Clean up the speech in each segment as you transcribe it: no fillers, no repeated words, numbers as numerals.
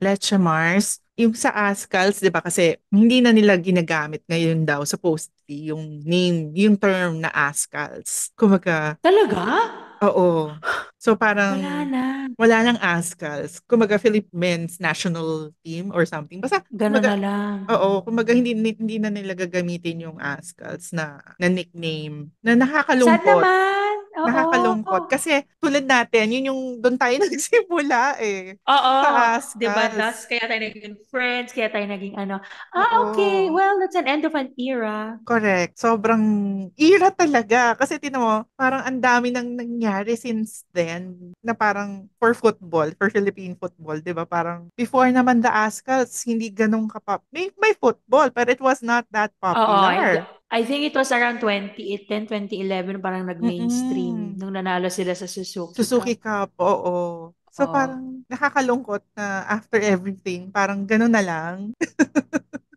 Leche Mars, yung sa ASCALs, 'di ba? Kasi hindi na nila ginagamit ngayon daw supposedly yung name, yung term na ASCALs. Kumaga, Talaga? oo. So Wala parang na. wala nang ASCALs. Kumaga Philippines national team or something. Basta Gano'n kumaga na lang. oo, kumaga hindi na nila gagamitin yung ASCALs na nickname na Sad nakakalungkot. naman. Oo. Nakakalungkot kasi tulad natin, yun yung doon tayo nagsimula Oo. sa 'Di ba, thus ASCALs. kaya tayo naging friends, kaya tayo naging ano, okay, Oo. well, that's an end of an era. Correct. Sobrang ira talaga. Kasi tinan mo, parang ang dami nang nangyari since then na parang for football, for Philippine football, di ba? Parang before naman the Ascals, hindi ganun kapap. May football, but it was not that Oo, popular. I think it was around 2010, 2011 parang nag-mainstream Mm-mm. nung nanalo sila sa Suzuki Suzuki Cup. Cup, oo. So Oo. parang nakakalungkot na after everything, parang ganun na lang.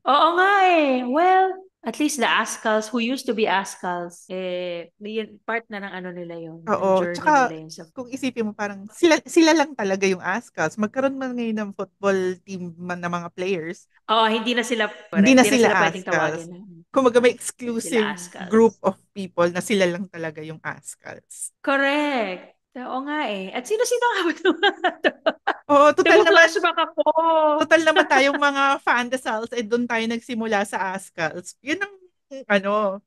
Oo nga eh. Well, at least the Ascals, who used to be Ascals, part na ng ano nila yon, ng Oo. journey Tsaka nila yun sa... kung isipin mo parang sila lang talaga yung Ascals. Magkaroon man ngayon ng football team man ng mga players, Oo, hindi na sila, hindi correct, na hindi na sila sila pwedeng tawagin Ascals. na Kumaga may hindi sila exclusive group Ascals. of people na sila lang talaga yung Ascals. Correct. Oo nga eh. At sino-sino nga ba ito? Oo, Nag-flashback ako. total naman tayong mga fandesals, doon tayo nagsimula sa Ascals. Yun ang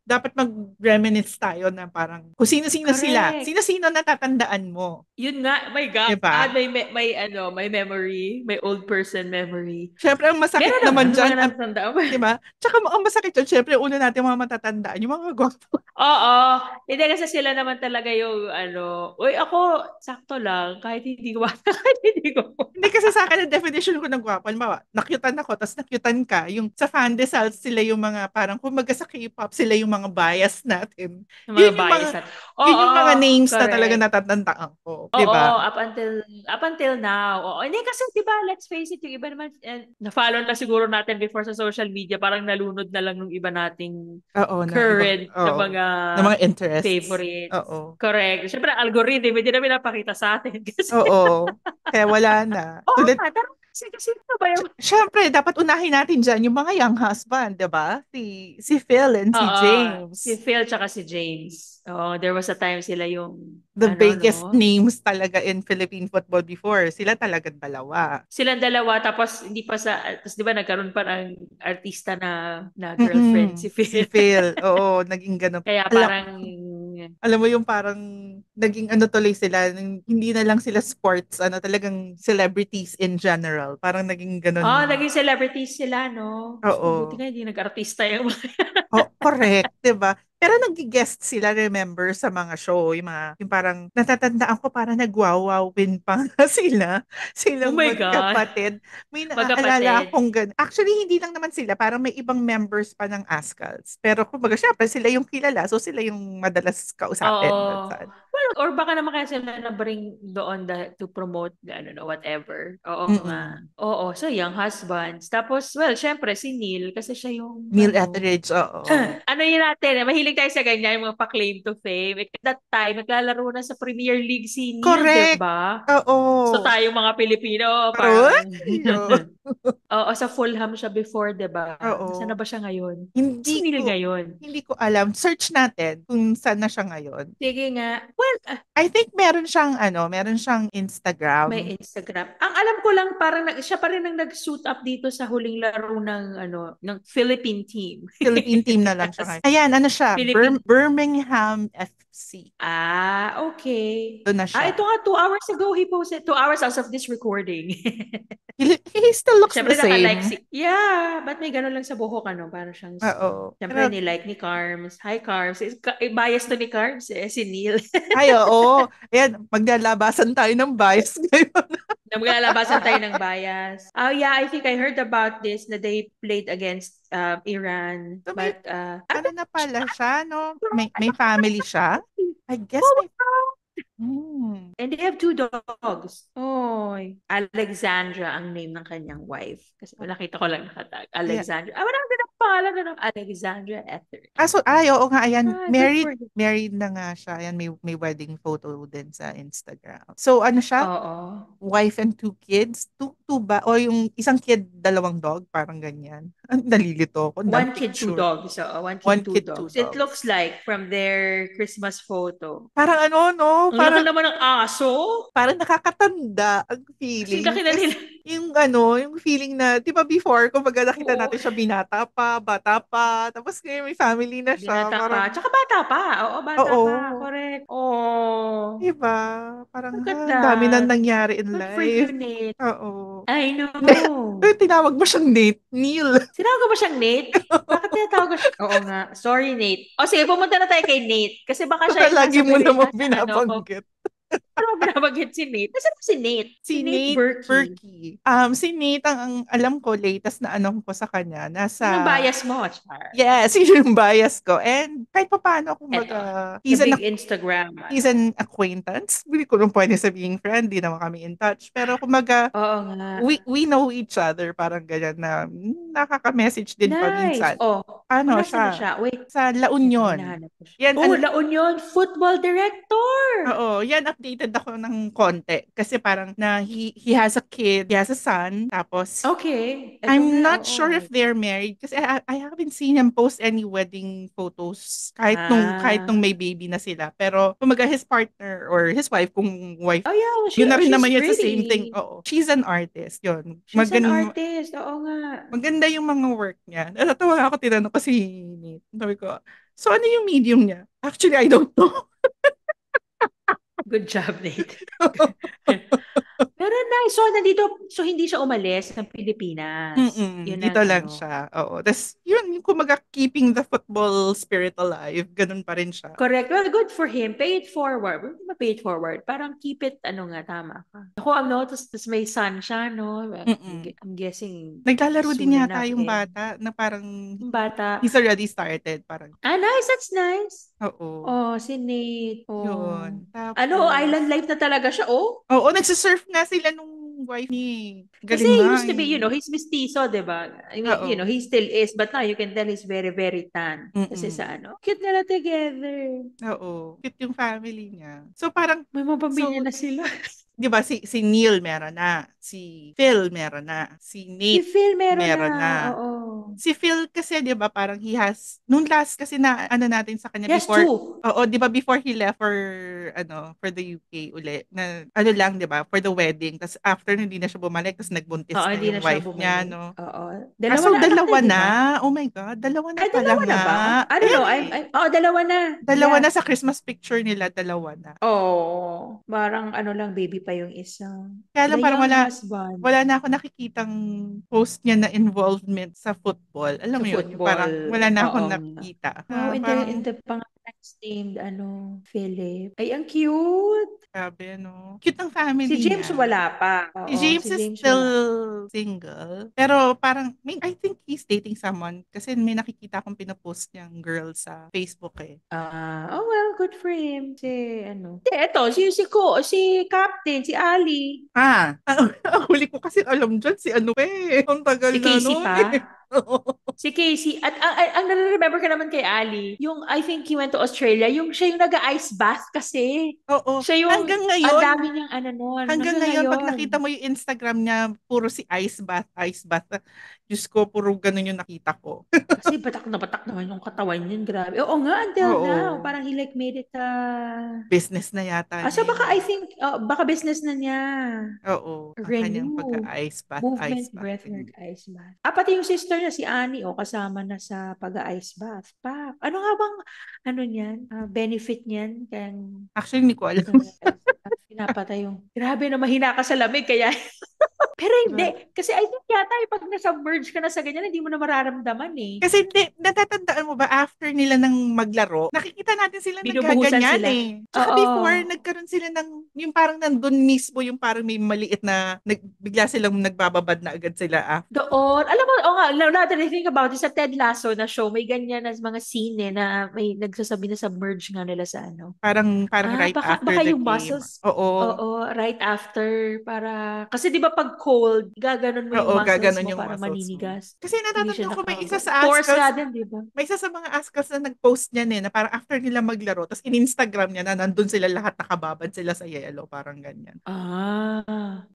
dapat mag-reminisce tayo na parang kung sino-sino sila. Correct. Sino-sino natatandaan mo. Yun nga, my God, 'Di ba? may memory, may old person memory. Syempre, ang masakit Meron naman, naman may dyan, mga natatandaan mo. 'di ba? Tsaka ang masakit dyan, syempre, una natin mga matatandaan, yung mga gwapo. Oo, hindi kasi sila naman talaga yung ano, uy ako, sakto lang, kahit hindi ko, kahit hindi ko. Hindi kasi sa akin, ang definition ko ng gwapo, halimbawa, nakyutan ako, tapos nakyutan ka, yung sa fandesals, sila yung mga, parang, kumbaga sa K-pop, sila yung mga bias natin. Yung mga Yun yung mga, bias natin. yun Oo, yung mga names na talaga correct. natatandaan ko, 'di Oo, ba? up until now. Oo, hindi kasi 'di ba, let's face it, yung iba naman na-follow na siguro natin before sa social media, parang nalunod na lang ng iba nating Oo, na ibang, current na oo, mga na mga interests. favorites. Oo. Correct. Siyempre, algorithm, hindi na pinapakita sa atin kasi, Oo. Kaya wala na. oo Tulad, nga, pero kasi ano ba yung, syempre, dapat unahin natin dyan yung mga young husband, 'di ba? Si Phil and si oo, si James. Phil tsaka si James. Oo, there was a time sila yung, The ano, biggest no? names talaga in Philippine football before. Sila talagang dalawa. Silang dalawa, tapos hindi pa sa, tapos di ba nagkaroon pa ng artista na girlfriend, si Mm-mm. Si Phil. Phil, oo, naging ganun. Kaya Alam, parang, alam mo yung parang naging ano tuloy sila, hindi na lang sila sports, talagang celebrities in general. Parang naging oh, ganun. naging celebrities sila, no? So, buti Oo. nga hindi nag-artista yung Oh, correct, 'di ba? Pero nag-guest sila, remember, sa mga show, yung parang natatandaan ko parang nagwawawin pa nga sila, Oh silang my God. magkapatid. May naaalala Magkapatid. akong ganun. Actually, hindi lang naman sila, parang may ibang members pa ng Ascals. Pero kumbaga, syempre, sila yung kilala, so sila yung madalas kausapin. Oo. Well, or baka naman kaya sila na-bring doon to promote, I don't know, whatever. Oo nga. Mm-mm. Oo. So, young husbands. Tapos, well, syempre, si Neil, kasi siya yung, Neil ano, Etheridge, oo. ano yun natin, mahilig tayo sa ganyan, yung mga pa-claim to fame. At that time, naglalaro na sa Premier League si Neil, di Correct! ba? So Oo. tayo mga Pilipino, Aroy! parang, oo, sa Fulham siya before, di ba? Nasaan na Oo. ba siya ngayon? Si Hindi Neil ko, ngayon. hindi ko alam. Search natin kung saan na siya ngayon. Sige nga. Well, I think meron siyang may Instagram. Instagram. Ang alam ko lang, parang siya pa rin ang nag-suit up dito sa huling laro ng, ano, ng Philippine team. Philippine team na lang siya ngayon. Ayan, ano siya? Philippine. Birmingham FC. Okay. Doon na Ito siya. nga, 2 hours ago, he posted, 2 hours as of this recording. He still looks the Siyempre naka-like same. si... Yeah, ba't may ganun lang sa buhok, ano? Parang siyang... Oo. Siyempre, Pero, ni-like ni Carms. Hi, Carms. Bias to ni Carms, si Neil. ay, oo. Ayan, maglalabasan tayo ng bias ngayon. Na maglalabasan tayo ng bias. Oh, yeah, I think I heard about this na they played against Iran. So, may, But, ano na pala siya, no? May family siya? I guess oh, may, hmm. and they have two dogs. Oh, Alexandra ang name ng kanyang wife. Kasi nakita ko lang nakatag. Ayan. Alexandra. Ah, wala din ang pangalan na ng Alexandra Etheridge. So, oo nga, ayan, Ah, good married, for you. married na nga siya. Ayan, may wedding photo din sa Instagram. So, ano siya? Oo. Wife and two kids? two ba? O yung isang kid, dalawang dog? Parang ganyan. Nalilito ako. Ang One kid, two picture. dogs. So, one One kid, two kid, two dogs. It looks dogs. like from their Christmas photo. Parang ano, no? Ang laki naman ng aso. Parang nakakatanda ang Kasi feeling. laki na Kasi nila. yung ano, yung feeling na, di ba before, kumbaga nakita Oo. natin siya binata pa, bata pa, tapos ngayon may family na siya. Binata pa. Parang, Tsaka bata pa. Oo, bata pa. oo. Correct. Oh. Di ba? Parang, Look ha, at ang dami na that. nangyari in Good for you, life. Nate. Oo. I Pero know. tinawag mo siyang Nate, Neil. Sinawag ko ba siyang Nate? Bakit tinatawag ko siya? Oo nga. Sorry, Nate. O sige, pumunta na tayo kay Nate. Kasi baka siya yung Lagi mo naman nasa ano. binabanggit. Ano ba binabagit si Nate? Nasaan ba si Nate? Si Si Nate Nate Berkey. Berkey. Si Nate, ang alam ko, latest na anong ko sa kanya, nasa. Yun ang bias mo, Char. Yes, yun yung bias ko. And kahit pa paano, Eto. kumbaga, The big Instagram, he's ano. an acquaintance. Hindi ko nung pwede sabihing friend, di naman kami in touch. Pero kumbaga, Oo nga. we know each other, parang ganyan na nakaka-message din Nice. paminsan. Oh, Ano nasa na siya? siya? Wait. Sa La Eto, Union. hinahanap ko siya. Yan, Oh, La Union Football Director! oo, yan updated ako ng konti. Kasi parang na he has a kid, he has a son, tapos Okay. Eto I'm nga, not sure if oo. they're married kasi I haven't seen him post any wedding photos kahit nung Ah. may baby na sila. Pero kumaga his partner or his wife kung wife Oh yeah, yun na rin she's naman yun sa same thing. pretty. Oo. She's an artist. Yun. She's an artist. Oo nga. Maganda yung mga work niya. Natatawa ako tinanong ko si Nate. Sabi ko, so ano yung medium niya? Actually, I don't know. Good job, Nate. Pero nice. So hindi siya umalis ng Pilipinas. Mm-mm, Yun dito ang lang ano. siya. Oo. Tapos, yun, yung kumaga keeping the football spirit alive. Ganun pa rin siya. Correct. Well, good for him. Pay it forward. Hindi ba pay it forward? Parang keep it, ano nga, tama ka. Ako, tapos may son siya, no? Mm-mm. I'm guessing Naglalaro din soon yata enough yung eh. bata na parang Yung bata. he's already started. Parang, Ah, nice. That's nice. oo. Oh, si Nate. Oh. Yun. Ano, island Tapos, life na talaga siya, oh. oo, nagsisurf nga sila nung wife ni. Kasi Galing he nga used to be, eh. he's mestizo, di ba? I mean, Oo. he still is, but now you can tell he's very, very tan. Kasi Mm-mm. sa ano, cute nila together. Oo. Cute yung family niya. So parang, May mga pamilya so, na sila. di ba si Neil meron na, si Phil meron na, si Si Nate Phil meron na, meron na. oo. Si Phil kasi 'di ba parang he has nung last kasi na ano natin sa kanya Yes, before, two. oo 'di ba before he left for the UK uli na ano lang 'di ba for the wedding tas after nun, hindi na siya bumalik tas nagbuntis Oo, na hindi yung na siya wife niya bumalik. no. Oo. Ah, Dalawa so na anak na, dalawa di na. ba? Oh my God, dalawa na Ay, pala dalawa na nga. ba? I don't Ayan know. eh. Dalawa na. Dalawa na Yes. sa Christmas picture nila, dalawa na. Oh, parang ano lang, baby pa yung isa. Kaya lang The parang young wala husband na ako nakikitang post niya na involvement sa football. Alam sa mo yun, yung football. parang wala na Oo akong nga. nakikita. Oh, in Parang the pangalan named, Philip. Ay, ang cute. grabe, no? Cute ng Si family James niya. wala pa. Si Oo, James si is James still wala. single. Pero parang, I think he's dating someone kasi may nakikita akong pinopost niyang girl sa Facebook eh. Oh well, good for him. Si ano. Eto, si Captain, si Ali. Ang huli ko kasi alam dyan si ano pa eh. Ang tagal Si na Casey noon pa. eh. Si Casey. At ang nare-remember ka naman kay Ali, yung I think he went to Australia, siya yung nag-ice bath kasi. Oo. Siya yung, Hanggang ang ngayon, dami niyang ano nun. hanggang Hanggang ngayon, pag ngayon. nakita mo yung Instagram niya, puro si ice bath, ice bath. Diyos ko, puro ganun yung nakita ko. Kasi batak naman yung katawan niya. Grabe. Oo nga, until now. Oo. Parang he like made it Business na yata So niya baka yun I eh. think, baka business na niya. Oo. Ang kanyang Renew. pag-ice bath, Movement, ice bath. breathwork, ice bath. Pati yung sister niya, si Annie, kasama na sa pag-ice bath. Ano nga bang, ano niyan, benefit niyan? Actually, hindi ko alam. Pinapatay yung, grabe na mahina ka sa lamig, kaya pero hindi. Kasi I think yata pag nasa-merge ka na sa ganyan, hindi mo na mararamdaman eh. Kasi natatandaan mo ba, after nila nang maglaro, nakikita natin sila Binubuhusan nagkaganyan sila. eh. Tsaka Oo. before, nagkaroon sila ng, yung parang nandun mismo, yung parang may maliit na, bigla silang nagbababad na agad sila after. Doon. Alam mo, now that I think about it, sa Ted Lasso na show, may ganyan na mga scene na may nagsasabi na submerge nga nila sa ano. Parang right after baka the yung game. muscles. Oo. Oo, right after. Kasi di ba ba pag cold, gaganon mo yung Oo, muscles gaganon mo yung para muscles mo. maninigas. Kasi Hindi siya natatandaan ko may isa sa Pores nga Ascals, din, di ba? may isa sa mga Ascals na nag-post niyan na parang after nila maglaro, tapos in-Instagram niya na nandun sila lahat nakababad sila sa yelo, parang ganyan.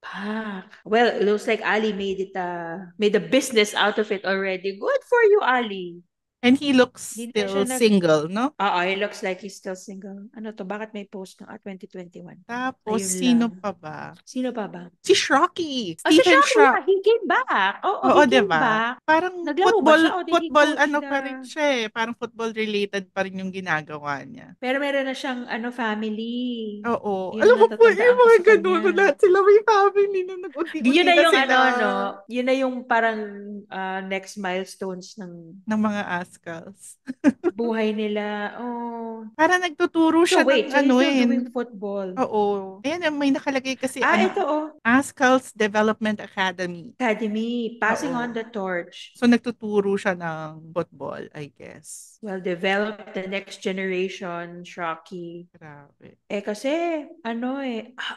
Pak. Well, it looks like Ali made a business out of it already. Good for you, Ali. And he looks Hindi na siya still single, no? he looks like he's still single. Ano to? Bakit may post ng 2021? Tapos, Ayun lang. sino pa ba? Sino pa ba? Si Shrocky, Si Stephen Shaq, Shrock. yeah, he came back. Oo, Oo, he 'di came ba? back. Parang Naglaro ba football, siya o did he football coach ano pa rin the... siya eh. Parang football related pa rin yung ginagawa niya. Pero meron na siyang family. Oo. Yun Alam ang mo po, yung natatandaan ko mga sa ganun, kanya. lahat sila may family na Yun nag-unti-unti na na yung sila yun na yung parang next milestones ng ng mga Ascals. buhay nila. Oh. Para nagtuturo So siya ng wait, so he's ano still eh. doing football. Oo. Ayan, may nakalagay kasi Ito Ascals Development Academy. Academy, passing on Oo. the torch. So, nagtuturo siya ng football, I guess. Well, develop the next generation, Shocky. Grabe. Kasi,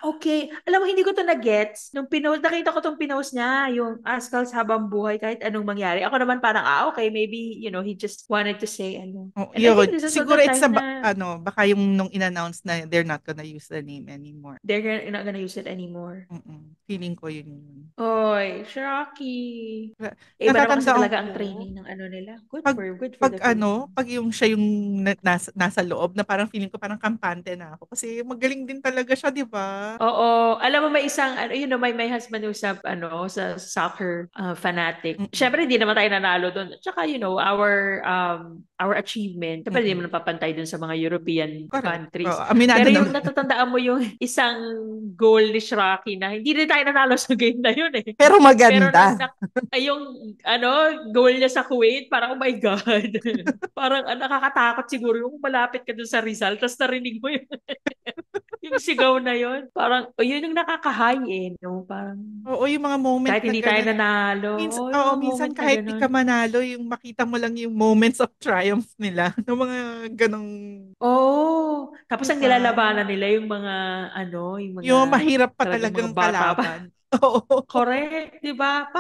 okay. Alam mo, hindi ko to na-gets. Nakita ko tong pinost niya, yung Ascals habang buhay, kahit anong mangyari. Ako naman parang, okay, maybe, he just wanted to say, Oh, And I yun. think this is Siguro the it's time na baka yung nung in-announce na they're not gonna use the name anymore. they're not gonna use it anymore. Feeling ko yun. Oy, Shocky. Iba naman kasi Natatandaan talaga ang ko, training ng nila. Good pag, for the Philippines. pag yung siya yung nasa loob, na parang feeling ko parang kampante na ako. Kasi magaling din talaga siya, di ba? Oo. Alam mo, may isang, may husband who's sa soccer fanatic. Mm-mm. Siyempre, hindi naman tayo nanalo doon. Tsaka, our achievement, siyempre, hindi Mm-mm. naman napapantay doon sa mga European Correct. countries. Oo, aminado Pero yung naman. natatandaan mo yung isang goal ni Shraki na hindi rin tayo nanalo sa game na yun eh. Pero Pero maganda. yung goal niya sa Kuwait, parang oh my God. Parang nakakatakot siguro yung malapit ka dun sa Rizal, tapos narinig mo yung sigaw na yun. Parang, yun yung nakaka-high no? Parang, Oo, yung mga moment kahit na hindi tayo gano'n. nanalo, yung mga Minsan moment na kahit di gano'n. ka manalo, yung makita mo lang yung moments of triumph nila. Ng mga ganong, Tapos di ang ba? nilalabanan nila yung yung mga, Yung mahirap pa talagang mga talagang bata pa. kalaban. Oo. Correct, di ba?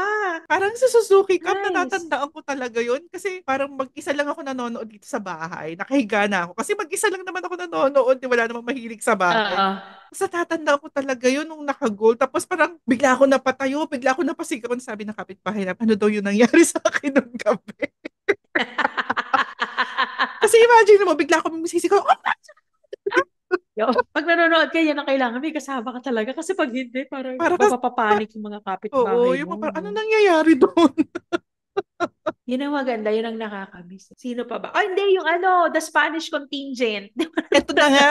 Parang sa Suzuki Cup, Nice. natatandaan ko talaga yun. Kasi parang mag-isa lang ako nanonood dito sa bahay. Nakahiga na ako. Kasi mag-isa lang naman ako nanonood. Wala namang mahilig sa bahay. Oo. Sa tatandaan ko talaga yun nung nakagol. Tapos parang bigla ako napatayo, bigla ako napasigaw. Sabi ng kapitbahay na, ano daw yung nangyari sa akin nung gabi? Kasi imagine mo, bigla ako sisigaw, oh, Pag nanonood ka, yan ang kailangan. May kasama ka talaga. Kasi pag hindi, parang para, mapapapanik yung mga oo, kapitbahay yung mga mo, parang, ano no? nangyayari doon? Yun ang maganda, yun ang nakakamiss. Sino pa ba? Hindi, yung the Spanish contingent. Eto na nga,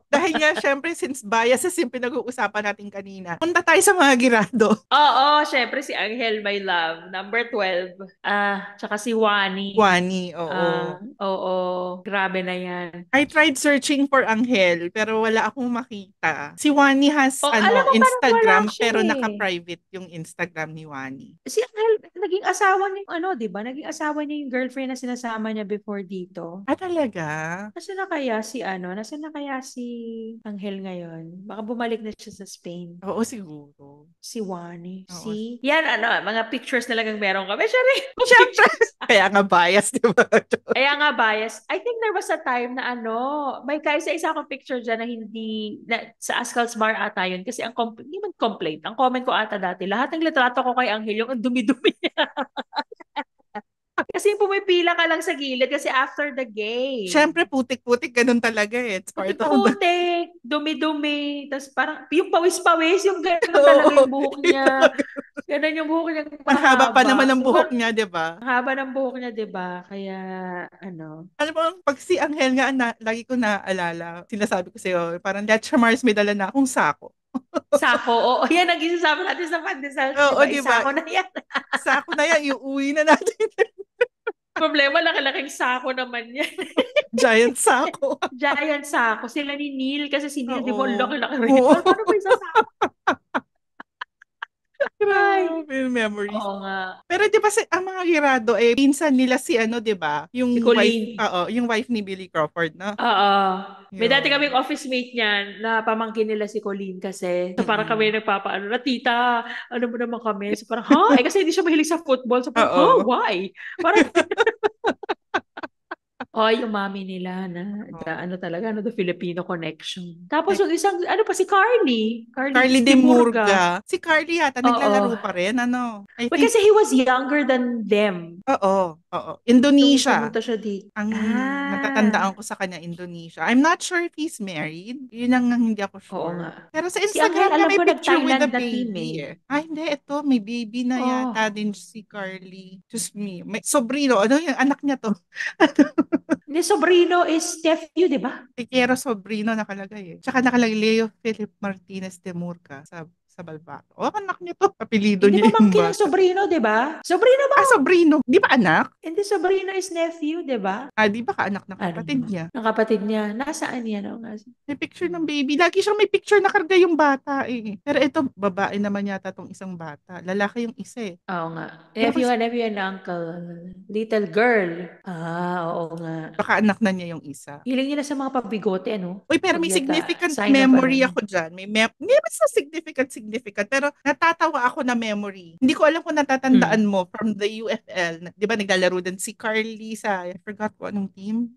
dahil nga, syempre, since biases yung pinag-uusapan natin kanina, punta tayo sa mga girado. Oo, syempre si Angel, my love. Number 12. Tsaka si Wani. Wani, oo. Oo, grabe na yan. I tried searching for Angel, pero wala akong makita. Si Wani has, Alam mo, parang wala Instagram, siya pero eh. naka-private yung Instagram ni Wani. Si Angel, naging asawa niya di ba? Naging asawa niya yung girlfriend na sinasama niya before dito. Ah, talaga? Nasaan na kaya si Angel ngayon? Baka bumalik na siya sa Spain. Oo, siguro. Si Wani. Oo. Yan, mga pictures na lang ang meron kami. Siya rin yung Siyempre, pictures. kaya nga bias, di ba? Kaya nga bias. I think there was a time na may kaisa-isa akong picture dyan na hindi, sa Ascal's Bar ata yun. Kasi hindi man complaint. Ang comment ko ata dati, lahat ng litrato ko kay Angel, yung ang dumi-dumi niya. Kasi pumipila ka lang sa gilid kasi after the game. Siyempre, putik-putik, ganun talaga eh. It's part of the... Putik-putik, dumi-dumi. Tapos parang, yung pawis-pawis, yung gano'n talaga Oo. yung buhok niya. Gano'n yung buhok niya, Ang haba pa naman mahaba. ng buhok niya, di ba? Ang haba ng buhok niya, di ba? Kaya, Alam mo, pag si Angel nga, lagi ko naaalala, sinasabi ko sa'yo, parang Leche Mars may dala na akong sako. Sako, oo. Yan ang isasabi natin sa pandesal, di Oo, ba? di ba? Isako na yan. Sako na yan, iuwi na natin. Problema, laki-laking sako naman yan. Giant sako. Giant sako. Sila ni Neil, kasi si Neil, di ba, Oo. laki-laki rin. Oo. Paano ba isasako? Ay, Grabe, memories. oo nga. Pero 'di ba ang mga Hirado pinsan nila si ano 'di ba? Si Yung wife, Colleen. oo, yung wife ni Billy Crawford, no? Oo. May dati kaming Yun. office mate niyan na pamangkin nila si Colleen kasi. So parang kami Mm. nagpapaano na, tita, ano mo naman kami? So parang, ha? Eh kasi hindi siya mahilig sa football. So parang, ha? Oo. Why? Parang, oh, yung mami nila na Oo. ano talaga, ano, the Filipino connection. Tapos Like, yung isang, ano pa si Carly? Carly Carly De Stimurga. Murga. Si Carly yata Oo. naglalaro pa rin, ano? I Well, think, kasi he was younger than them oo, oo. nung Indonesia. pumunta siya dito. Ang natatandaan Ah, ko sa kanya, Indonesia. I'm not sure if he's married. Yun ang hindi ako oo sure. nga. Pero sa Si Angel, Instagram niya alam may ko picture with nag-Thailand the na team eh. baby eh. Ay, hindi. Ito, may baby na yata Oh. din si Carly. Just me. May sobrino. Ano yung anak niya to? Ni Sobrino is nephew, di ba? Si Kiero Sobrino nakalagay eh. Tsaka nakalagay Leo Philip Martinez de Murca sa Balbato. Oh, anak niya to. Apelido Hindi niya yung pamangkin ng bata. Sobrino, di ba? Sobrino mo! Ah, Sobrino. Di ba anak? Hindi, Sobrino is nephew, di ba? Ah, di ba kaanak ng Ano kapatid naman? niya? Ng kapatid niya. Nasaan yan? Oh, nga. May picture ng baby. Lagi siyang may picture na karga yung bata eh. Pero ito, babae naman yata tong isang bata. Lalaki yung isa eh. Oo nga. Pero kung Nephew and uncle. Little girl. Ah, oo nga. baka anak na niya yung isa. Hiling nila sa mga pabigote, ano? Uy, pero Pag may yata, significant sign of ano memory na. ako dyan. Hindi naman sa significant, pero natatawa ako na memory. Hindi ko alam kung natatandaan Hmm. mo from the UFL. Di ba naglalaro din si Carly sa, I forgot ko anong team.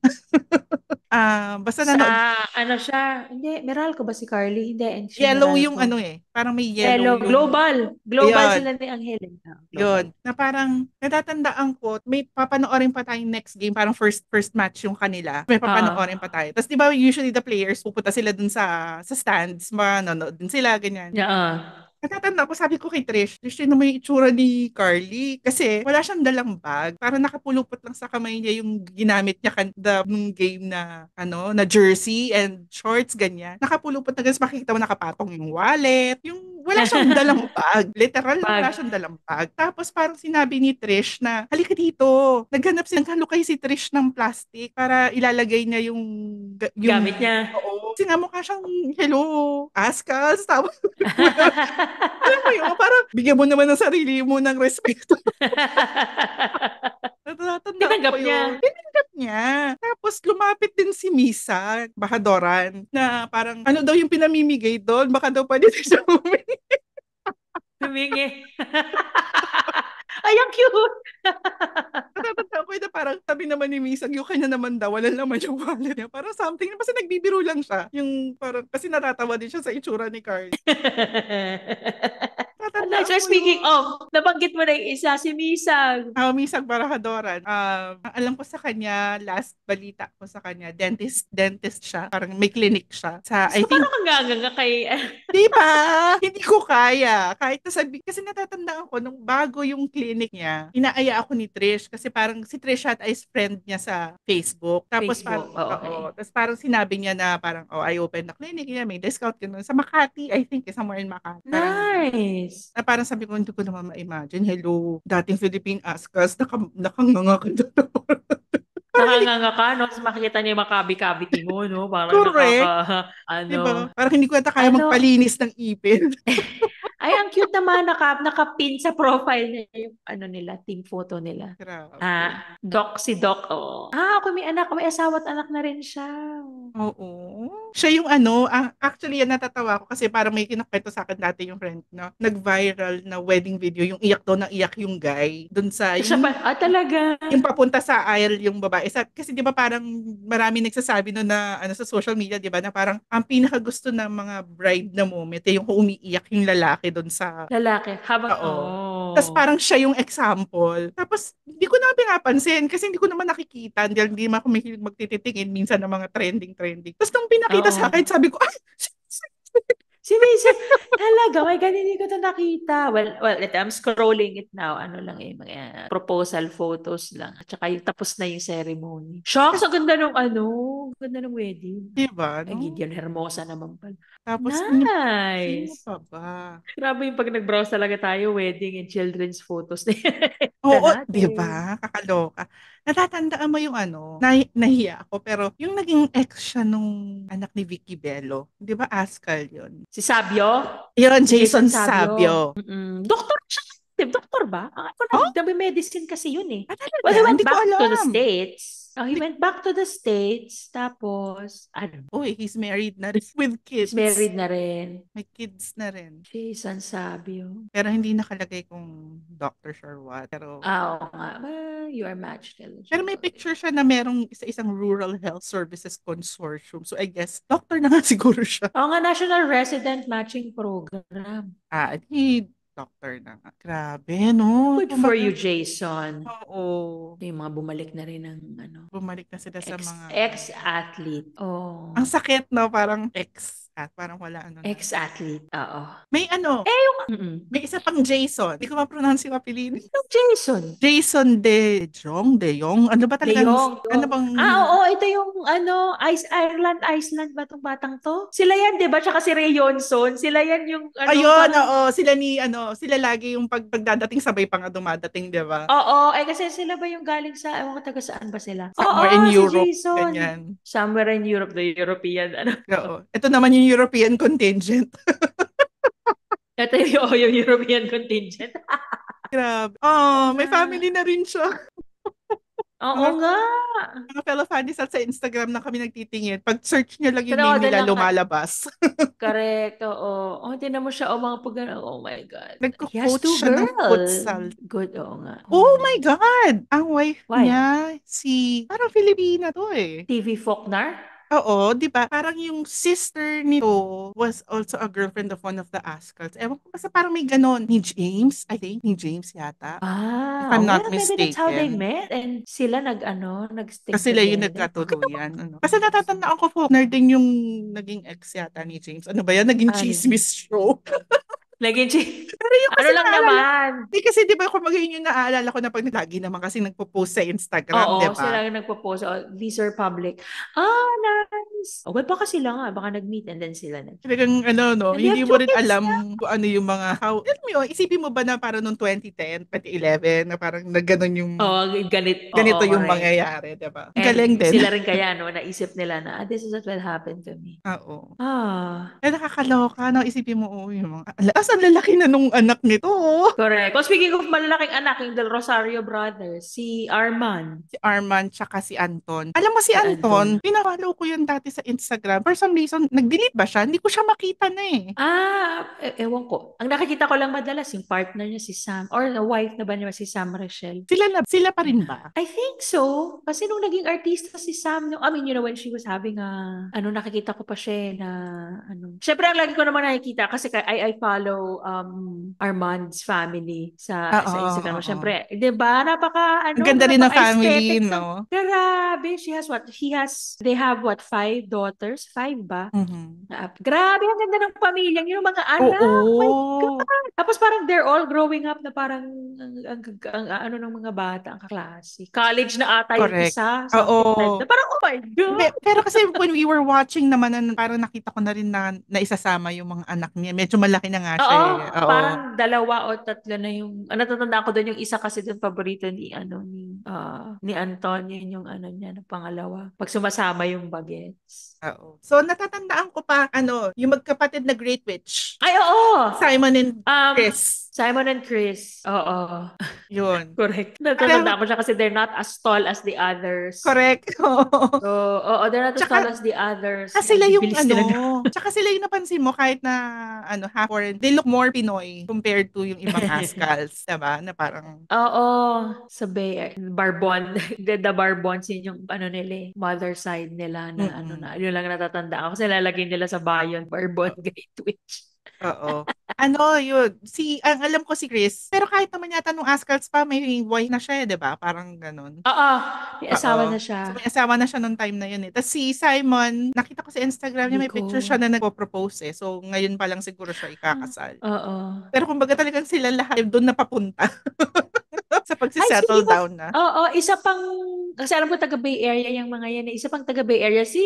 Basta Sa, nanood. ano siya? Hindi, Meralco ba si Carly? Hindi, hindi siya Yellow yung ano Meralco. eh. Parang may yellow Hello, yung, Global. Global ayun. sila ni Angel. Ah, Global. Yun, na parang natatandaan ko, may papanoorin pa tayong next game, parang first match yung kanila. May papanoorin pa Ah, tayo. Tapos 'di ba usually the players pupunta sila dun sa stands, manonood din sila ganyan. yeah. Natatanda ko, sabi ko kay Trish, yun naman yung itsura ni Carly. Kasi wala siyang dalang bag. Parang nakapulupot lang sa kamay niya yung ginamit niya nung game na, ano, na jersey and shorts, ganyan. Nakapulupot na ganyan. Makikita mo nakapatong yung wallet. Yung wala siyang dalang bag. Literal na wala Pag, siyang dalang bag. Tapos parang sinabi ni Trish na, halika dito. Naghalukay si Trish ng plastic para ilalagay niya gamit yung, niya. oo. Kasi nga mukha siyang, hello, askas. Tapos, alam mo yun, parang bigyan mo naman ng sarili mo ng respeto. Natatandaan ko Tinanggap niya. yun. Tinanggap niya. Tapos lumapit din si Misa, Bahadoran, na parang ano daw yung pinamimigay doon? Baka daw pwede siya humingi. Humingi. Ay, ang cute! Natatandaan ko yun na parang sabi naman ni Misa, yung kanya naman daw, wala naman yung wallet niya. Parang something, kasi nagbibiro lang siya. Yung parang, kasi natatawa din siya sa itsura ni Carl. Ano, Natatandaan so ko speaking yun. of, nabanggit mo na yung isa, si Misag. Misag Barahadoran. Ang alam ko sa kanya, last balita ko sa kanya, dentist siya. Parang may clinic siya. So, I think, parang kang nga kay... di ba? Hindi ko kaya. Kahit nasabi, kasi natatandaan ko, nung bago yung clinic niya, inaaya ako ni Trish. Kasi parang si Trish at is friend niya sa Facebook. Tapos parang, Facebook. Oh, oo. okay. Tapos parang sinabi niya na parang, oh, I opened the clinic niya, may discount ganun. Sa Makati, I think, somewhere in Makati. Parang, Nice. na parang sabi ko, hindi ko naman ma-imagine. Hello, dating Philippine Askas, nakanganga ka doon. Parang hindi, Nakanganga ka, no? Tapos makikita niya yung makabi-cavity mo, no? Parang correct. ano, Diba? Parang hindi ko ata kaya ano, magpalinis ng ipin. ay, ang cute naman, nakapin sa profile niya yung, ano nila, team photo nila. Grabe. Ah, Doc, si Doc, oh. Ah, ako may anak, may asawa at anak na rin siya. Oo. Siya yung ano, actually yan natatawa ko kasi parang may kinakwento sa akin dati yung friend, no? Nag-viral na wedding video, yung iyak daw na iyak yung guy. Doon sa, Siya pa, talaga. yung papunta sa aisle yung babae. Kasi 'di ba parang marami nagsasabi no na ano sa social media 'di ba na parang ang pinaka gusto ng mga bride na moment yung umiiyak yung lalaki doon sa Lalaki, habang, oo. Tapos oh. parang siya yung example. Tapos hindi ko na pinapansin kasi hindi ko naman nakikita. Hindi naman ako mahilig magtititingin minsan ng mga trending. Tapos nung pinakita sa akin, Oo. sabi ko, ay, Si Mason, talaga, may ganun hindi ko ito nakita. Well, I'm scrolling it now. Ano lang eh, mga proposal photos lang. At saka yung tapos na yung ceremony. Shocks, kasi, ang ganda ng ano, ang ganda ng wedding. di ba, Ay, no? Gideon Hermosa naman pala. Tapos, sino Nice! pa ba? Grabe yung pag nag-browse talaga tayo, wedding and children's photos. Oo, Ganda di natin. ba? Kakaloka. Natatandaan mo yung ano, nahiya ako, pero yung naging ex siya nung anak ni Vicky Bello. Di ba Askal yun? Si Sabio? Yun, Si Jason Jason Sabio. Sabio. Doktor siya. Doktor ba? Ako Oh? nag-medicine kasi yun eh. Ah, Well, he talaga? went Hindi ko back to the alam. States. Oh, he Hindi- went back to the States. Tapos, ano, Uy, he's married na rin with he's kids. married na rin. May kids na rin. Jason Sabio. Pero hindi nakalagay kung doctor siya or what. Oo nga. Well, you are matched Pero may eligible. picture siya na merong isa-isang Rural Health Services Consortium. So I guess, doctor na nga siguro siya. Oo nga, National Resident Matching Program. Di doctor na nga. Grabe, no? Good for Kumbaga, you, Jason. oo. Ito yung mga bumalik na rin ng ano, Bumalik na sila sa mga... ex-athlete. Oh, Ang sakit, no? Parang ex at parang wala ano na. ex-athlete. Oo. May ano, Eh, yung, may isa pang Jason. Hindi ko ma-pronounce yung apelido. yung Jason. Jason De Jong. Ano ba De talagang, Jong. ano Yung, bang... oo, ito yung ano, Iceland ba tong batang to? Sila yan, 'di ba? Tsaka si Ray Johnson. Sila yan yung ano, Ayun, parang oo. Sila lagi yung pagdadating sabay pa nga dumadating, di ba? oo, kasi sila ba yung galing sa, ewan ko taga saan ba sila? Oo, Somewhere in si Europe, Jason. ganyan. Somewhere in Europe, the European, ano. Oo. Ito naman yung European contingent. Ito yung European contingent. Grabe. Oo Oh, may nga. family na rin siya. Oo Mga, nga. mga fellow funnies sa Instagram na kami nagtitingin. Pag search nyo lang yung name Tinodo nila, lang ka. lumalabas. Correct, oo. Oh, tinan mo siya, mga pag oh my God. He has Nagko-coach two siya ng girls. futsal. Good, oo nga. Oh my Hmm. God! Ang wife Why? niya, parang Filipina to eh. TV Faulkner? Oo, di ba? Parang yung sister nito was also a girlfriend of one of the Ascals. Ewan ko, basta parang may ganon. Ni James, I think. Ni James yata. If Ah, I'm not well, maybe that's how they mistaken. met and sila nag-stick Kasi sila yung together. nagkatuluyan. Ano. Kasi natatandaan ko, Faulkner din yung naging ex yata ni James. Ano ba yan? Naging Ano dyan? chismis show. Naging Pero yung ano kasi lang naalala, naman. di kasi di ba kung yun yung naaalala ko na pag lagi naman kasi nagpo-post sa Instagram, di Oo, ba? sila yung nagpo-post. Oh, these are public. Ah, nice. Oh, well, baka sila nga. Baka nag-meet and then sila nag. Talagang ano, no, And they hindi have mo two rin kids now. alam kung ano yung mga, alam mo yun, isipin mo ba na parang noong 2010, 2011, na parang nagganon yung, Oo, Oo, ganito yung correct. mangyayari, di ba? Ang galing And din. sila rin kaya, no, naisip nila na, this is what will happen to me. Oo. Ah, Eh, nakakaloka, no? Isipin mo, oh, yung mga, ang lalaki na nung anak nito, oh. correct. Kung speaking of malalaking anak, yung Del Rosario brothers, si Arman, Si Arman tsaka si Anton. Alam mo si si Anton, Anton. pinapollow ko yun dati sa Instagram. For some reason, nag-delete ba siya? Hindi ko siya makita na eh. Ewan ko. Ang nakikita ko lang madalas, yung partner niya si Sam, or the wife na ba niya si Sam Rachel. Sila pa rin ba? I think so. Kasi nung naging artista si Sam, I mean, you know, when she was having nakikita ko pa siya na, Syempre, ang lagi ko naman nakikita kasi I follow Armand's family sa Oo, Instagram. oo. Syempre, di ba? Ang ganda rin ng family, Napaka-aesthetic ng, no? grabe. They have what, 5 daughters? 5 ba? Mhm. Grabe, ang ganda ng pamilya. Yung mga anak. My Oo. God. Tapos parang they're all growing up na parang ano ng mga bata, ang kaklase. College na ata yung Correct. isa, something like Oo. that. Parang, oh my God. Pero kasi when we were watching naman, parang nakita ko na rin na isasama yung mga anak niya. Medyo malaki na nga siya Oo, eh. Oo. parang 2 o 3 na yung, natatandaan ko doon yung isa kasi doon paborito ni Anton, yun yung niya, na pangalawa. Pag sumasama yung bagets. Oo. So, natatandaan ko pa, yung magkapatid na Great Witch. Ay, oo! Simon and Um, Chris. Simon and Chris. Oo. Yun. Correct. Pareho, Natatandaan ko siya kasi they're not as tall as the others. correct. Oo. So, oo, they're not as tall Tsaka, as the others. Tsaka Ang sila yung bibilis nila na. tsaka sila yung napansin mo kahit na half foreign, they look more Pinoy compared to yung ibang Ascals, diba? Na parang, Oo, sa Barbon. The Barbons, yun yung nila, mother side nila na mm yun lang natatandaan ko. Kasi lalagay nila sa bayon, Barbon, Great Witch. oo. Yun, ang alam ko si Chris, pero kahit naman yata nung Ascals pa, may wife na siya, di ba? Parang ganun. Oo, may Oo. asawa na siya. So may asawa na siya nung time na yun eh. Tapos si Simon, nakita ko sa Instagram niya, Hindi may ko. picture siya na nagpo-propose eh. So ngayon pa lang siguro siya ikakasal. Oo. Pero kumbaga talagang sila lahat doon napapunta. Sa Ay, pagsisettle speaking of, down na. oo, isa pang, kasi alam ko taga Bay Area yung mga yan, isa pang taga Bay Area, si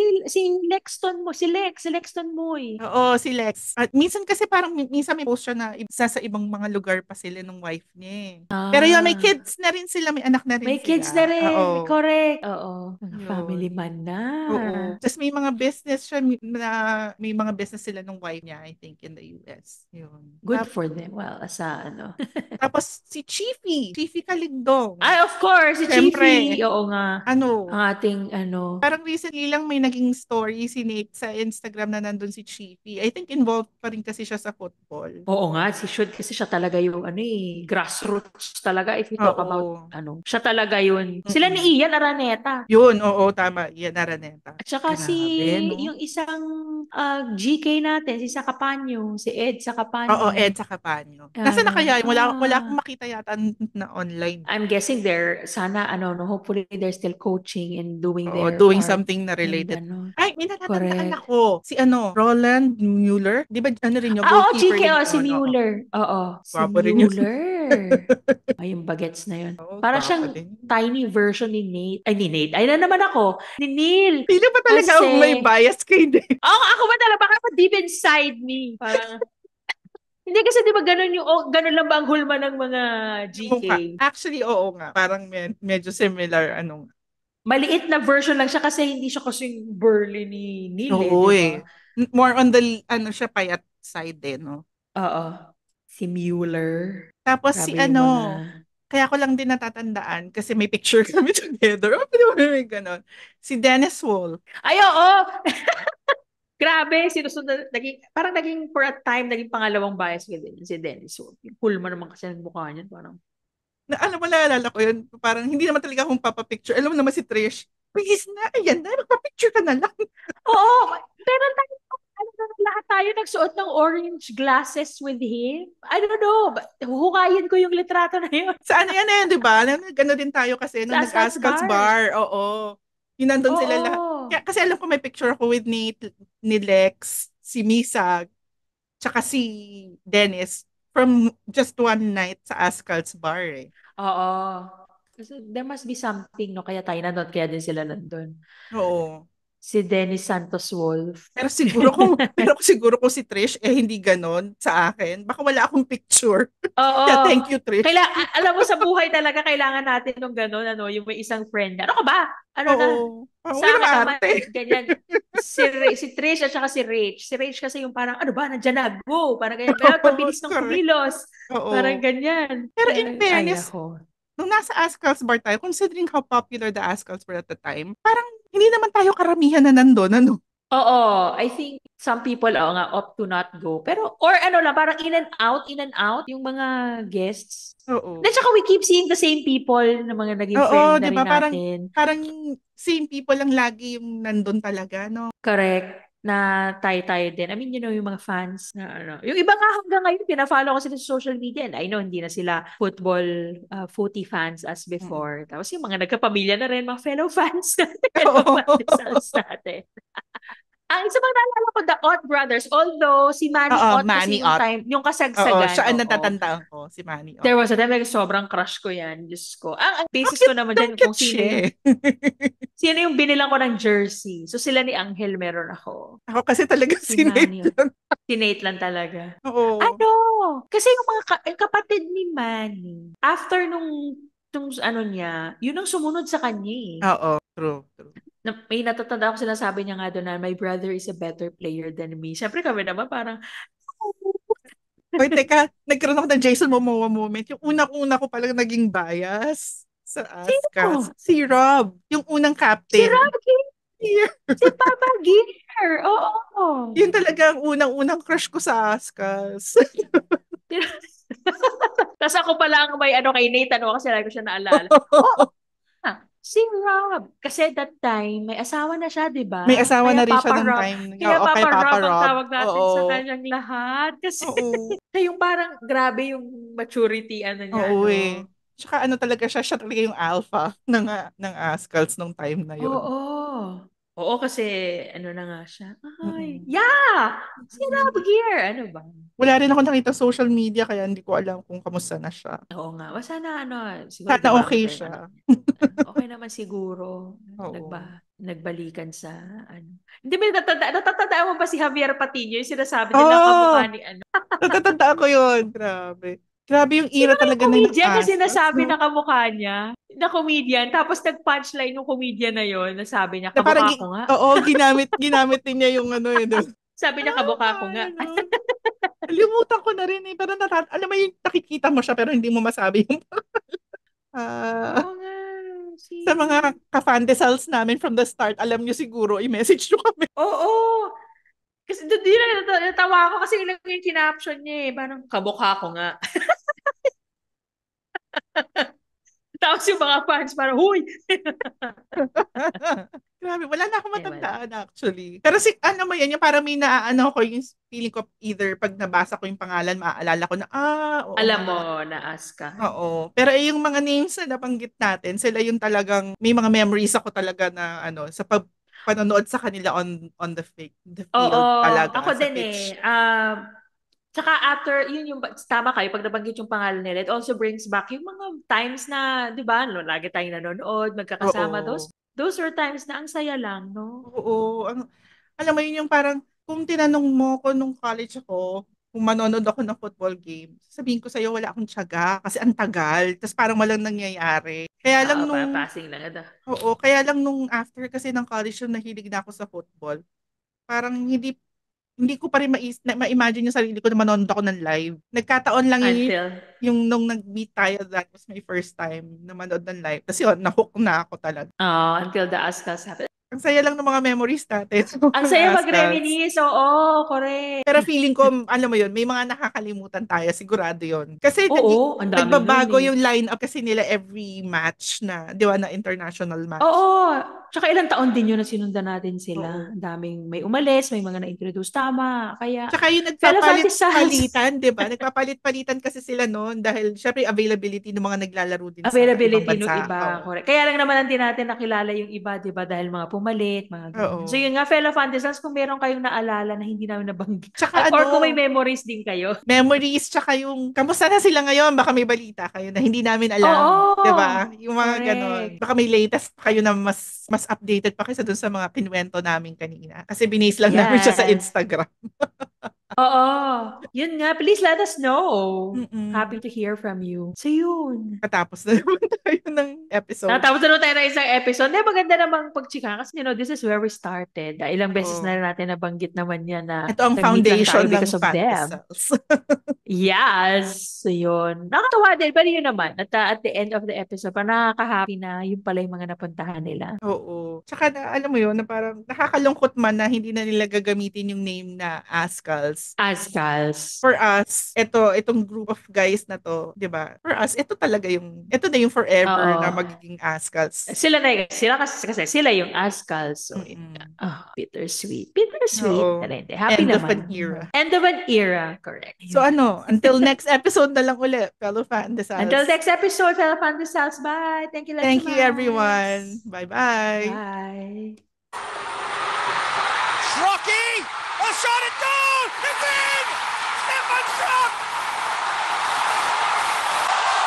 Lexton mo, si Lexton Moy. Oo, si Lex. At minsan kasi parang minsan may post siya na isa sa ibang mga lugar pa sila ng wife niya eh. Pero yun, may Ah, kids na rin sila, may anak na rin may kids na sila. rin, Oo. correct. Oo, mga family Yun. man na. Oo. Tapos may mga business siya na may mga business sila ng wife niya, I think, in the US. Yun. Good for them. Well, asa ano. Tapos si Chiefy Kaligdong. Ay, of course, si Chiefy. Siyempre, Oo nga. ano, Ang ating ano. parang recently lang may naging story si Nate sa Instagram na nandun si Chiefy. I think involved pa rin kasi siya sa football. Oo nga, si Should kasi siya talaga yung ano grassroots talaga if we talk about Oo. ano. Siya talaga yun. Sila ni Mm-mm. Ian Araneta. Yun, oo, tama. Yan, Araneta. At saka Grabe, no? yung isang GK natin, si Sakapanyo, si Ed Oo, Sakapanyo. Ed sa Kapanyo. Nasaan na Ano, kaya? Wala akong makita yata na online. I'm guessing they're, sana, ano, no, hopefully they're still coaching and doing Oo, their doing part. something na And related. ano, Ay, may natatandaan correct. ako. Si Roland Mueller. Di ba ano rin yung Oo, goalkeeper GK, din oh, si yun? Oo. Mueller. Oo, si Gwapo rin yun. Mueller. Ay, yung bagets na yun. Oo, Para gwapo siyang din. tiny version ni Nate. Ay, ni Nate. Ay, na naman ako. Ni Neil. Sino ba talaga ang may Kasi, bias kay Dave? oh, ako ba talaga? Baka pa deep inside me. Parang, hindi kasi di ba ganun yung, oh, ganun lang ba ang hulma ng mga Yung GK? mukha. Actually, oo nga. Parang medyo similar. Ano. Maliit na version lang siya kasi hindi siya kasing burly ni Neil eh, Oo di ba? eh. More on the, siya, payat side eh, no? Oo. Si Mueller. Tapos si Grabe yung mga... kaya ko lang din natatandaan kasi may picture kami together. Oh, di ba may ganon? Si Dennis Wall. Ay, oo! Grabe, sinusunod, parang naging for a time, naging pangalawang bias ko din si Dennis. So, yung cool mo naman kasi ang mukha niya, parang, Na, alam mo, naalala ko yun. Parang hindi naman talaga akong papapicture. Alam mo naman si Trish. Please na, ayan na, magpapicture ka na lang. oo, meron tayo, ano na, lahat tayo nagsuot ng orange glasses with him. I don't know, huhukayin ko yung litrato na yun Sa ano yan eh, di ba? Gano din tayo kasi nung sa Ascal's nag-Ascal's Bar. Bar. Oo. Yung nandun sila lahat. Oo. Kaya, kasi alam ko may picture ako with ni Lex, si Misa, tsaka si Dennis from just one night sa Ascal's Bar eh. Oo. Kasi there must be something, no? Kaya tayo nandun, kaya din sila nandun. Oo. Si Dennis Santos Wolf. Pero siguro kung si Trish hindi ganon sa akin, baka wala akong picture. Oo. Kaya thank you, Trish. Alam mo, sa buhay talaga, kailangan natin ng gano'n, ano, yung may isang friend na, ano ka ba? Ano na? Oo. Parang Sa uy, akin naman, arte. ganyan. Si Trish at saka si Rach. Si Rach kasi yung parang, ano ba, nandiyan na, go. Parang ganyan. Pero Oo, pabilis ng correct. kumilos. Parang Oo. ganyan. Pero in Ay, fairness, ako. nung nasa Ascal's Bar tayo, considering how popular the Ascal's were at the time, parang hindi naman tayo karamihan na nandun, ano? Oo, I think some people nga opt to not go. Pero, or ano lang, parang in and out yung mga guests. Then, Oo. saka we keep seeing the same people na mga naging friend Oo, na di rin ba? Parang, natin. parang same people lang lagi yung nandun talaga, no? Correct. Na tayo-tayo din. I mean, yung mga fans na ano. Yung iba nga hanggang ngayon, pina-follow ko sila sa social media. And I know, hindi na sila football, footy fans as Mm-mm. before. Tapos yung mga nagkapamilya na rin, mga fellow fans natin, fellow Oo. pandesals natin. Ang isa pang naalala ko, the Ott Brothers. Although, si Manny Oo, Ott kasi Manny yung Ott. time, yung Oo, kasagsagan, siya ang oo. natatandaan ko, si Manny Ott. There was a time, like, sobrang crush ko yan. Diyos ko. Ang Ang basis ko cute, naman ang dyan, kung cute siya eh. sino yung binilang ko ng jersey. So, sila ni Angel meron ako. Ako kasi talaga Si sinate Manny. lang. Si Nate lang talaga. Oo. Ano? Kasi yung mga yung kapatid ni Manny, after nung ano niya, yun ang sumunod sa kanya eh. Oo, true, true. May natatanda ako sinasabi niya nga doon na my brother is a better player than me. Siyempre kami naman parang, Hoy, teka, nagkaroon ako ng Jason Momoa moment. Yung unang-una ko palang naging bias sa Ascas. sino? Si Rob, yung unang Si captain. Rocky! Yeah. Si Papa Gear! Oo! Yun talaga ang unang-unang crush ko sa Ascas. Tapos ako pala ang may ano kay Nate, ano kasi lagi ko siya naalala. Oo, si Rob. Kasi that time, may asawa na siya, di May ba? asawa Kaya na rin siya Papa ng Rob. time niya. Kaya O kay Papa Papa Rob ang Rob. tawag natin sa Oo. kanyang lahat. Kasi Oo. siya yung parang grabe yung maturity, ano niya, Oo eh. ano. Tsaka ano talaga siya talaga yung alpha ng Ascals nung time na yun. Oo. Oo, kasi ano na nga siya. Ay, Mm-mm. yeah! Si Rob Mm. Gear! Ano ba? Wala rin ako nakita social media kaya hindi ko alam kung kamusta na siya. Oo nga. Sana ano, siguro Sana dumami okay pa yung anak siya. niya. Okay naman siguro. Oo. Nagbalikan sa ano. Hindi mo natatandaan mo ba si Javier Patiño yung sinasabi nila kamukha Oh! ni ano? Natatandaan ko yun. Grabe. Grabe yung Di era ba yung talaga na ng comedian na Astros, sinasabi no? na kamukha niya? Na comedian. Tapos nag-punchline yung comedian na yon. Nasabi niya, Na parang, kamukha ko nga. oo, ginamit din niya yung ano yun. Sabi niya, Tama, kamukha ko nga. ano. Nalimutan ko na rin eh. Pero alam mo yung nakikita mo siya pero hindi mo masabi yung ah, Oo nga. Si... sa mga ka-fandesals namin from the start, alam nyo siguro, i-message nyo kami. Oo. Kasi doon din natawa ako kasi ilang yung kinaption niya eh. Parang kamukha ko nga. Tapos yung mga fans parang, huy! Grabe, wala na akong Wala. matandaan actually. Pero ano mo yan, yung parang may naaano ko yung feeling ko either pag nabasa ko yung pangalan, maaalala ko na, oo Alam mo nga. na Aska. Oo. Pero yung mga names na nabanggit natin, sila yung talagang, may mga memories ako talaga na sa panonood sa kanila on the Oo, field talaga, ako sa din eh. pitch. Tsaka after, yun yung, tama kayo, pag nabanggit yung pangalan nila, it also brings back yung mga times na, di ba, no, lagi tayong nanonood, magkakasama. Oo. Those were times na ang saya lang, no? Oo. Alam mo yun yung parang, kung tinanong mo ko nung college ako, kung manonood ako ng football game, sabihin ko sa'yo wala akong tiyaga kasi ang tagal. Tapos parang walang nangyayari. Kaya lang Passing lang ito. kaya lang nung after kasi ng college yung nahilig na ako sa football, parang hindi ko pa rin ma-imagine yung sarili ko na manonood ako ng live. Nagkataon lang Until, yung nung nag-meet tayo, that was my first time na manood ng live. Kasi yun, nahook na ako talaga. until the Ascals happened. Ang saya lang ng mga memories natin sa Ang mga saya Azcals. mag-reminisce, oo, correct. Pero feeling ko, alam mo yun, may mga nakakalimutan tayo, sigurado yun. Kasi Oo, ang dami nun nagbabago eh. yung lineup kasi nila every match na, di ba, na international match. Oo, tsaka ilang taon din yun na sinundan natin sila. Oo. Ang daming may umalis, may mga na-introduce, tama. Kaya, Tsaka yung fellow Fantisals, nagpapalit-palitan, di ba? Nagpapalit-palitan kasi sila noon dahil syempre availability ng mga naglalaro din sa ibang availability ng bansa. iba, Oo. correct. Kaya lang naman din natin nakilala yung iba, di ba? Dahil mga pumalit, mga ganyan. So Oo. yun nga, fellow Fantisals, kung meron kayong naalala na hindi namin nabanggit, Tsaka or kung may memories din kayo. memories, tsaka yung, kamusta na sila ngayon? Baka may balita kayo na hindi namin alam. Di ba? Oo, Yung mga ganon. correct. Baka may latest pa kayo na mas updated pa kaysa dun sa mga kinwento namin kanina. Kasi binase lang namin siya sa Yes. Instagram. Oo. Yun nga, please let us know. Happy Mm-mm. to hear from you. So yun. Katapos na naman tayo ng episode. Natapos na tayo ng isang episode. Hindi, maganda namang pagchika kasi, this is where we started. Ilang beses Oo. na natin nabanggit naman yan na Ito ang nag-meet lang foundation tayo ng because of them. Fantasals. Yes! So yun. Nakakatawa din. Pero yun naman, at the end of the episode, parang nakaka-happy na yung pala yung mga napuntahan nila. Oo. Tsaka alam mo yun, na parang nakakalungkot man na hindi na nila gagamitin yung name na Ascals. Ascals. For us, itong group of guys na to, 'di ba? For us, ito na yung forever na Oo. magiging Ascals. Sila kasi sila yung Ascals. So, Mm-mm. bittersweet. Bittersweet. Oo. Hindi. Happy End of an naman. era. End of an era. Correct. So until next episode na lang ulit, fellow Until Fandesals. next episode, fellow Fantasals. Bye. Thank you, Thank you everyone. Leximas. Bye-bye. Bye. Rocky! A shot at goal! It's in! Stefan Schrock!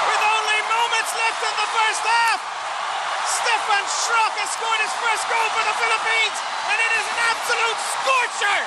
With only moments left in the first half, Stefan Schrock has scored his first goal for the Philippines, and it is an absolute scorcher!